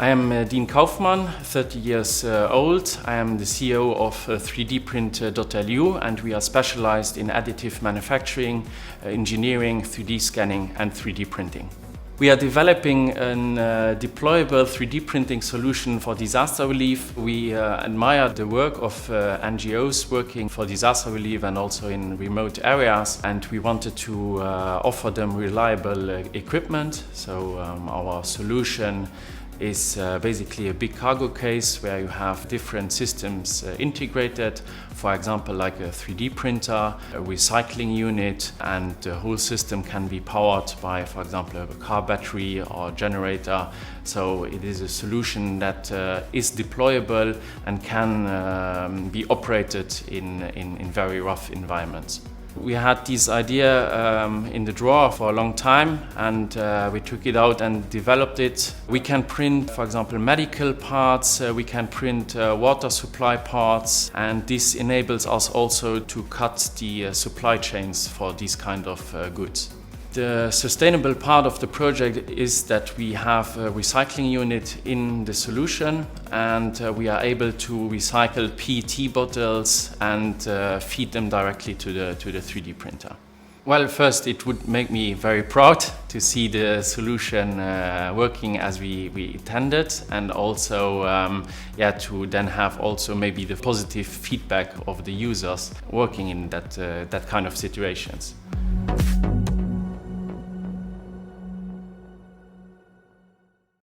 I am Dean Kaufmann, 30 years old. I am the CEO of 3dprinter.lu, and we are specialized in additive manufacturing, engineering, 3D scanning and 3D printing. We are developing a deployable 3D printing solution for disaster relief. We admire the work of NGOs working for disaster relief and also in remote areas, and we wanted to offer them reliable equipment. So our solution is basically a big cargo case where you have different systems integrated, for example like a 3D printer, a recycling unit, and the whole system can be powered by, for example, a car battery or generator. So it is a solution that is deployable and can be operated in very rough environments. We had this idea in the drawer for a long time, and we took it out and developed it. We can print, for example, medical parts, we can print water supply parts, and this enables us also to cut the supply chains for these kind of goods. The sustainable part of the project is that we have a recycling unit in the solution, and we are able to recycle PET bottles and feed them directly to the 3D printer. Well, first it would make me very proud to see the solution working as we intended, and also to then have also maybe the positive feedback of the users working in that kind of situations.